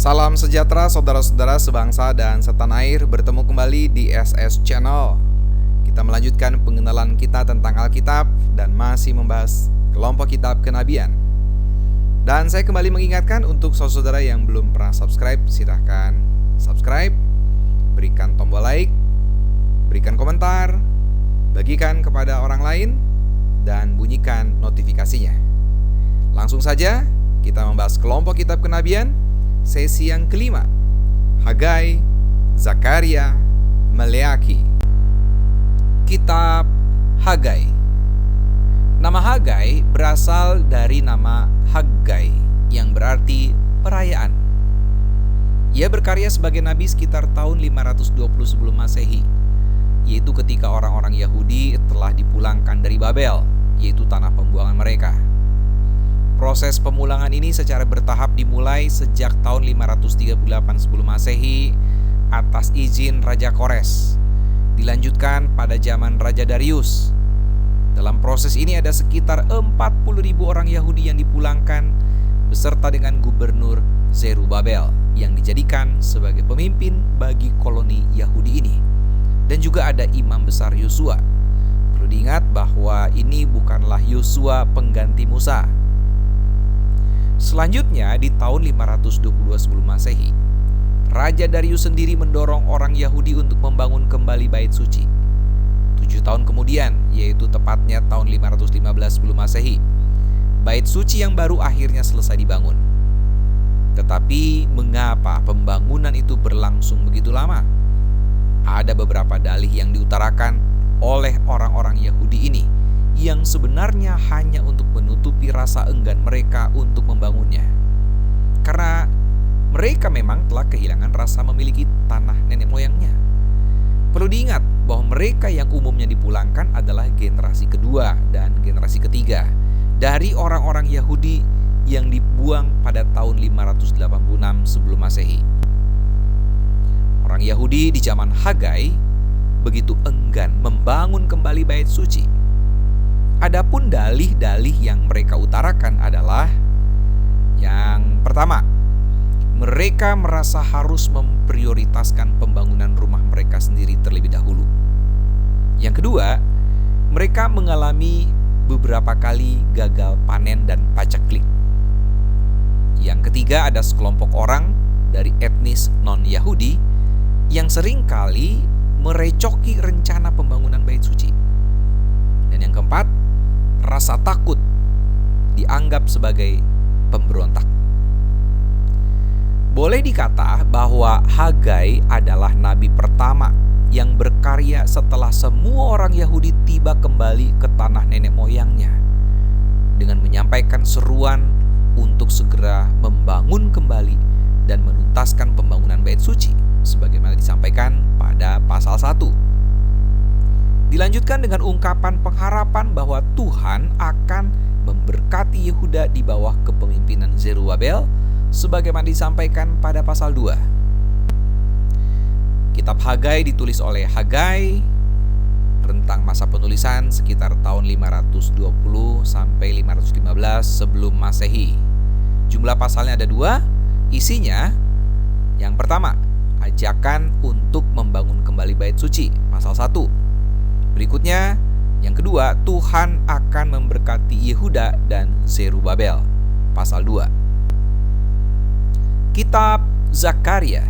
Salam sejahtera saudara-saudara sebangsa dan setanah air, bertemu kembali di SS Channel. Kita melanjutkan pengenalan kita tentang Alkitab dan masih membahas kelompok kitab kenabian. Dan saya kembali mengingatkan untuk saudara-saudara yang belum pernah subscribe, silahkan subscribe, berikan tombol like, berikan komentar, bagikan kepada orang lain, dan bunyikan notifikasinya. Langsung saja kita membahas kelompok kitab kenabian sesi yang kelima, Hagai, Zakaria, Maleaki. Kitab Hagai. Nama Hagai berasal dari nama Haggai yang berarti perayaan. Ia berkarya sebagai nabi sekitar tahun 520 sebelum Masehi, yaitu ketika orang-orang Yahudi telah dipulangkan dari Babel, yaitu tanah pembuangan mereka. Proses pemulangan ini secara bertahap dimulai sejak tahun 538 sebelum Masehi atas izin Raja Kores. Dilanjutkan pada zaman Raja Darius. Dalam proses ini ada sekitar 40.000 orang Yahudi yang dipulangkan beserta dengan gubernur Zerubabel yang dijadikan sebagai pemimpin bagi koloni Yahudi ini. Dan juga ada imam besar Yosua. Perlu diingat bahwa ini bukanlah Yosua pengganti Musa. Selanjutnya di tahun 522 sebelum Masehi, Raja Darius sendiri mendorong orang Yahudi untuk membangun kembali bait suci. 7 tahun kemudian, yaitu tepatnya tahun 515 sebelum Masehi, bait suci yang baru akhirnya selesai dibangun. Tetapi mengapa pembangunan itu berlangsung begitu lama? Ada beberapa dalih yang diutarakan oleh orang-orang Yahudi ini yang sebenarnya hanya untuk menutupi rasa enggan mereka untuk membangunnya. Karena mereka memang telah kehilangan rasa memiliki tanah nenek moyangnya. Perlu diingat bahwa mereka yang umumnya dipulangkan adalah generasi kedua dan generasi ketiga dari orang-orang Yahudi yang dibuang pada tahun 586 sebelum Masehi. Orang Yahudi di zaman Hagai begitu enggan membangun kembali bait suci. Adapun dalih-dalih yang mereka utarakan adalah: yang pertama, mereka merasa harus memprioritaskan pembangunan rumah mereka sendiri terlebih dahulu. Yang kedua, mereka mengalami beberapa kali gagal panen dan paceklik. Yang ketiga, ada sekelompok orang dari etnis non-Yahudi yang seringkali merecoki rencana pembangunan bait suci. Dan yang keempat, rasa takut dianggap sebagai pemberontak. Boleh dikata bahwa Hagai adalah nabi pertama yang berkarya setelah semua orang Yahudi tiba kembali ke tanah nenek moyangnya, dengan menyampaikan seruan untuk segera membangun kembali dan menuntaskan pembangunan bait suci sebagaimana disampaikan pada pasal 1. Dilanjutkan dengan ungkapan pengharapan bahwa Tuhan akan memberkati Yehuda di bawah kepemimpinan Zerubabel sebagaimana disampaikan pada pasal 2. Kitab Hagai ditulis oleh Hagai, rentang masa penulisan sekitar tahun 520 sampai 515 sebelum Masehi. Jumlah pasalnya ada 2, isinya yang pertama, ajakan untuk membangun kembali bait suci, pasal 1. Berikutnya, yang kedua, Tuhan akan memberkati Yehuda dan Zerubabel, pasal 2. Kitab Zakaria.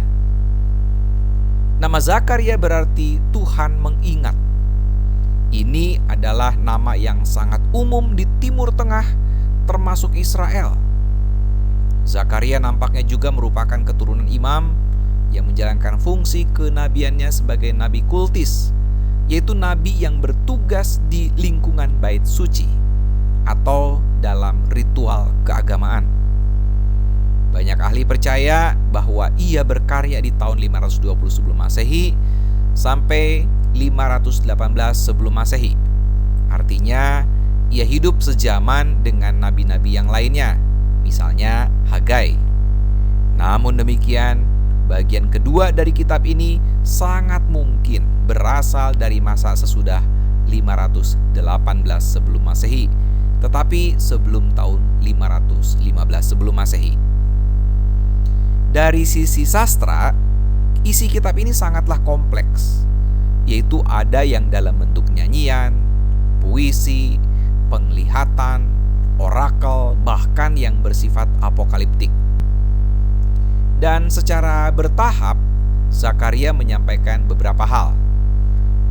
Nama Zakaria berarti Tuhan mengingat. Ini adalah nama yang sangat umum di Timur Tengah, termasuk Israel. Zakaria nampaknya juga merupakan keturunan imam yang menjalankan fungsi kenabiannya sebagai nabi kultis, yaitu nabi yang bertugas di lingkungan bait suci atau dalam ritual keagamaan. Banyak ahli percaya bahwa ia berkarya di tahun 520 sebelum Masehi sampai 518 sebelum Masehi. Artinya, ia hidup sejaman dengan nabi-nabi yang lainnya, misalnya Hagai. Namun demikian, bagian kedua dari kitab ini sangat mungkin berasal dari masa sesudah 518 sebelum Masehi, tetapi sebelum tahun 515 sebelum Masehi. Dari sisi sastra, isi kitab ini sangatlah kompleks, yaitu ada yang dalam bentuk nyanyian, puisi, penglihatan, orakel, bahkan yang bersifat apokaliptik. Dan secara bertahap, Zakaria menyampaikan beberapa hal,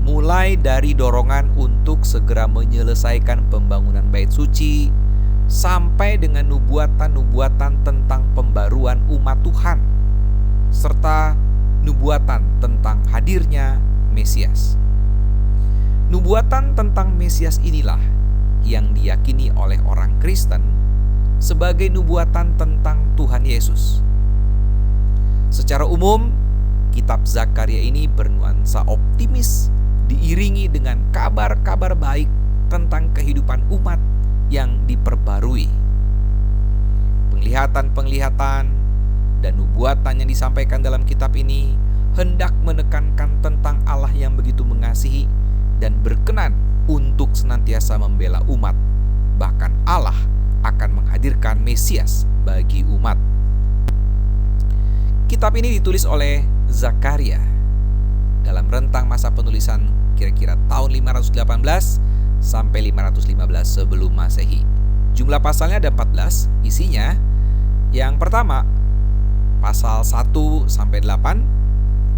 mulai dari dorongan untuk segera menyelesaikan pembangunan bait suci, sampai dengan nubuatan-nubuatan tentang pembaruan umat Tuhan, serta nubuatan tentang hadirnya Mesias. Nubuatan tentang Mesias inilah yang diyakini oleh orang Kristen sebagai nubuatan tentang Tuhan Yesus. Secara umum, kitab Zakaria ini bernuansa optimis, diiringi dengan kabar-kabar baik tentang kehidupan umat yang diperbarui. Penglihatan-penglihatan dan nubuatan yang disampaikan dalam kitab ini hendak menekankan tentang Allah yang begitu mengasihi dan berkenan untuk senantiasa membela umat. Bahkan Allah akan menghadirkan Mesias bagi umat. Kitab ini ditulis oleh Zakaria dalam rentang masa penulisan kira-kira tahun 518 sampai 515 sebelum Masehi. Jumlah pasalnya ada 14, isinya yang pertama, pasal 1 sampai 8,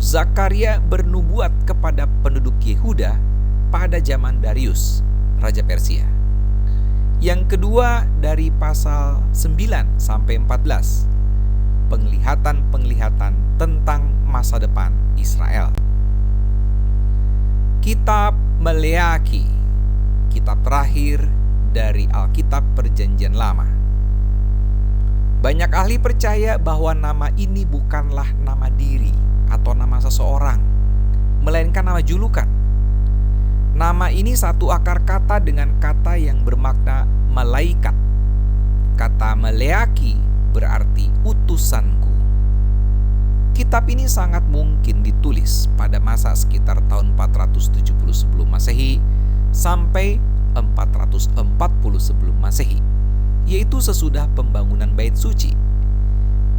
Zakaria bernubuat kepada penduduk Yehuda pada zaman Darius, Raja Persia. Yang kedua dari pasal 9 sampai 14, penglihatan-penglihatan tentang masa depan Israel. Kitab Maleaki, kitab terakhir dari Alkitab Perjanjian Lama. Banyak ahli percaya bahwa nama ini bukanlah nama diri atau nama seseorang, melainkan nama julukan. Nama ini satu akar kata dengan kata yang bermakna malaikat. Kata Maleaki berarti utusanku. Kitab ini sangat mungkin ditulis pada masa sekitar tahun 470 sebelum Masehi sampai 440 sebelum Masehi, yaitu sesudah pembangunan bait suci.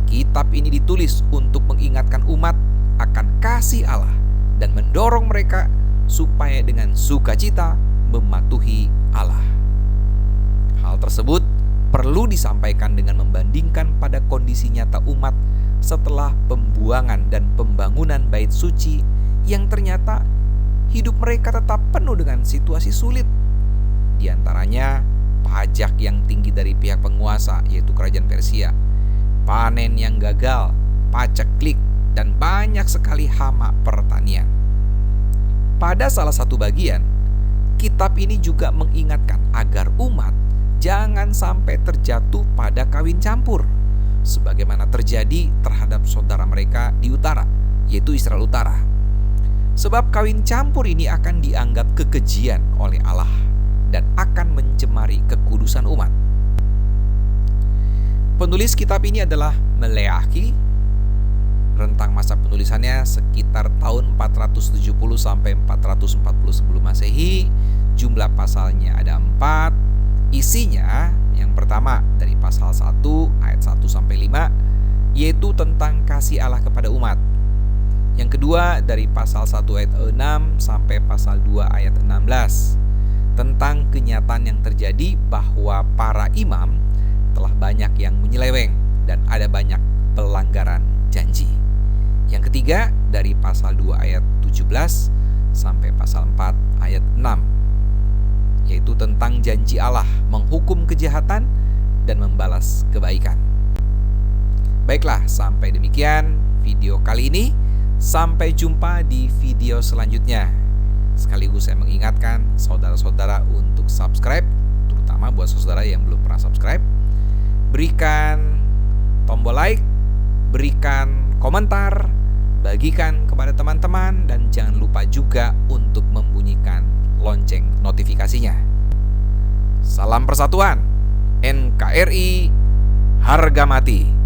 Kitab ini ditulis untuk mengingatkan umat akan kasih Allah dan mendorong mereka supaya dengan sukacita mematuhi Allah. Hal tersebut perlu disampaikan dengan membandingkan pada kondisi nyata umat setelah pembuangan dan pembangunan bait suci yang ternyata hidup mereka tetap penuh dengan situasi sulit. Di antaranya pajak yang tinggi dari pihak penguasa, yaitu kerajaan Persia, panen yang gagal, paceklik, dan banyak sekali hama pertanian. Pada salah satu bagian, kitab ini juga mengingatkan agar umat jangan sampai terjatuh pada kawin campur, sebagaimana terjadi terhadap saudara mereka di utara, yaitu Israel Utara. Sebab kawin campur ini akan dianggap kekejian oleh Allah dan akan mencemari kekudusan umat. Penulis kitab ini adalah Maleaki. Rentang masa penulisannya sekitar tahun 470 sampai 440 sebelum Masehi. Jumlah pasalnya ada 4. Isinya yang pertama dari pasal 1 ayat 1 sampai 5, yaitu tentang kasih Allah kepada umat. Yang kedua dari pasal 1 ayat 6 sampai pasal 2 ayat 16, tentang kenyataan yang terjadi bahwa para imam telah banyak yang menyeleweng dan ada banyak pelanggaran janji. Yang ketiga dari pasal 2 ayat 17 sampai pasal 4 ayat 6, yaitu tentang janji Allah menghukum kejahatan dan membalas kebaikan. Baiklah, sampai demikian video kali ini. Sampai jumpa di video selanjutnya. Sekaligus saya mengingatkan saudara-saudara untuk subscribe, terutama buat saudara yang belum pernah subscribe. Berikan tombol like, berikan komentar, bagikan kepada teman-teman, dan jangan lupa juga untuk membunyikan lonceng notifikasinya. Salam persatuan, NKRI harga mati.